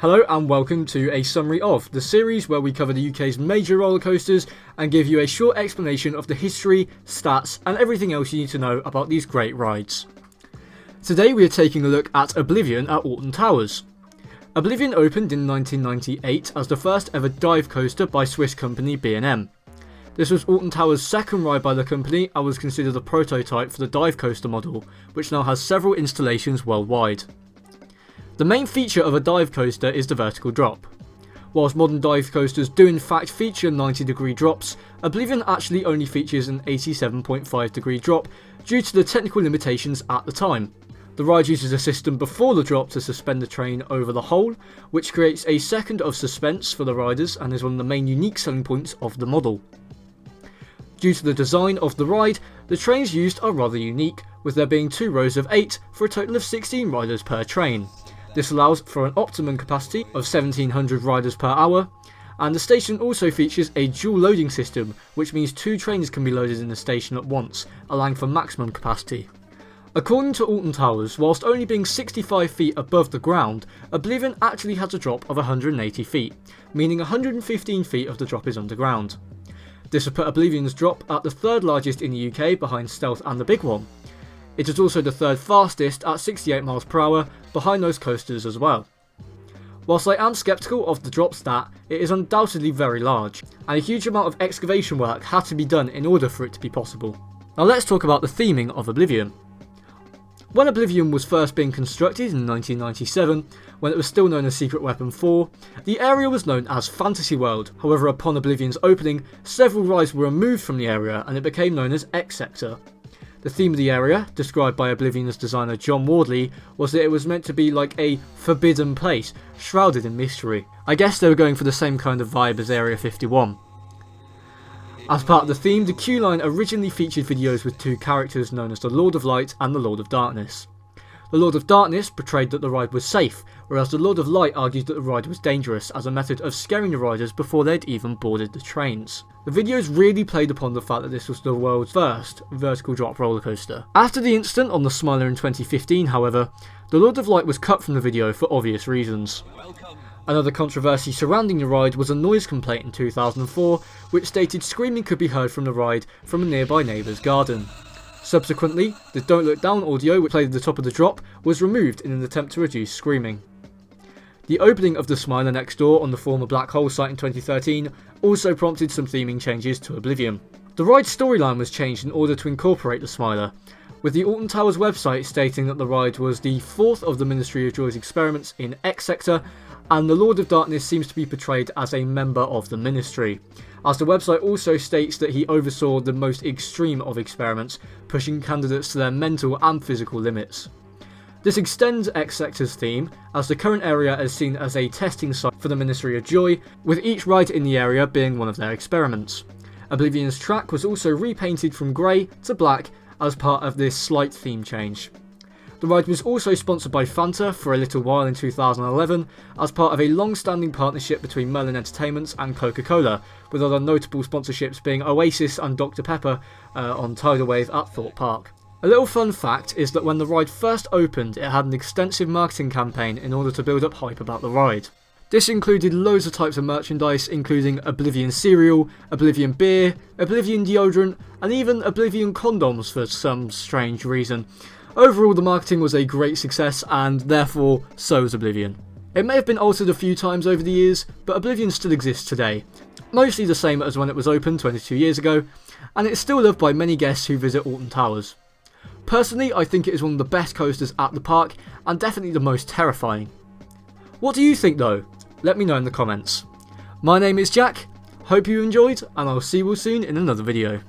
Hello and welcome to a summary of the series where we cover the UK's major roller coasters and give you a short explanation of the history, stats and everything else you need to know about these great rides. Today we are taking a look at Oblivion at Alton Towers. Oblivion opened in 1998 as the first ever dive coaster by Swiss company B&M. This was Alton Towers' second ride by the company and was considered a prototype for the dive coaster model, which now has several installations worldwide. The main feature of a dive coaster is the vertical drop. Whilst modern dive coasters do in fact feature 90-degree drops, Oblivion actually only features an 87.5-degree drop due to the technical limitations at the time. The ride uses a system before the drop to suspend the train over the hole, which creates a second of suspense for the riders and is one of the main unique selling points of the model. Due to the design of the ride, the trains used are rather unique, with there being 2 rows of 8 for a total of 16 riders per train. This allows for an optimum capacity of 1700 riders per hour, and the station also features a dual loading system, which means 2 trains can be loaded in the station at once, allowing for maximum capacity. According to Alton Towers, whilst only being 65 feet above the ground, Oblivion actually has a drop of 180 feet, meaning 115 feet of the drop is underground. This would put Oblivion's drop at the 3rd largest in the UK behind Stealth and the Big One. It is also the 3rd fastest at 68 miles per hour, behind those coasters as well. Whilst I am sceptical of the drop stat, it is undoubtedly very large, and a huge amount of excavation work had to be done in order for it to be possible. Now let's talk about the theming of Oblivion. When Oblivion was first being constructed in 1997, when it was still known as Secret Weapon 4, the area was known as Fantasy World. However, upon Oblivion's opening, several rides were removed from the area and it became known as X Sector. The theme of the area, described by Oblivion's designer John Wardley, was that it was meant to be like a forbidden place, shrouded in mystery. I guess they were going for the same kind of vibe as Area 51. As part of the theme, the queue line originally featured videos with 2 characters known as the Lord of Light and the Lord of Darkness. The Lord of Darkness portrayed that the ride was safe, whereas the Lord of Light argued that the ride was dangerous as a method of scaring the riders before they'd even boarded the trains. The videos really played upon the fact that this was the world's first vertical drop roller coaster. After the incident on the Smiler in 2015, however, the Lord of Light was cut from the video for obvious reasons. Another controversy surrounding the ride was a noise complaint in 2004, which stated screaming could be heard from the ride from a nearby neighbour's garden. Subsequently, the Don't Look Down audio, which played at the top of the drop, was removed in an attempt to reduce screaming. The opening of the Smiler next door on the former Black Hole site in 2013 also prompted some theming changes to Oblivion. The ride's storyline was changed in order to incorporate the Smiler, with the Alton Towers website stating that the ride was the 4th of the Ministry of Joy's experiments in X Sector, and the Lord of Darkness seems to be portrayed as a member of the Ministry, as the website also states that he oversaw the most extreme of experiments, pushing candidates to their mental and physical limits. This extends X Sector's theme, as the current area is seen as a testing site for the Ministry of Joy, with each ride in the area being one of their experiments. Oblivion's track was also repainted from grey to black as part of this slight theme change. The ride was also sponsored by Fanta for a little while in 2011 as part of a long-standing partnership between Merlin Entertainments and Coca-Cola, with other notable sponsorships being Oasis and Dr Pepper on Tidal Wave at Thorpe Park. A little fun fact is that when the ride first opened, it had an extensive marketing campaign in order to build up hype about the ride. This included loads of types of merchandise, including Oblivion cereal, Oblivion beer, Oblivion deodorant, and even Oblivion condoms for some strange reason. Overall, the marketing was a great success, and therefore, so is Oblivion. It may have been altered a few times over the years, but Oblivion still exists today. Mostly the same as when it was opened 22 years ago, and it's still loved by many guests who visit Alton Towers. Personally, I think it is one of the best coasters at the park, and definitely the most terrifying. What do you think though? Let me know in the comments. My name is Jack, hope you enjoyed, and I'll see you all soon in another video.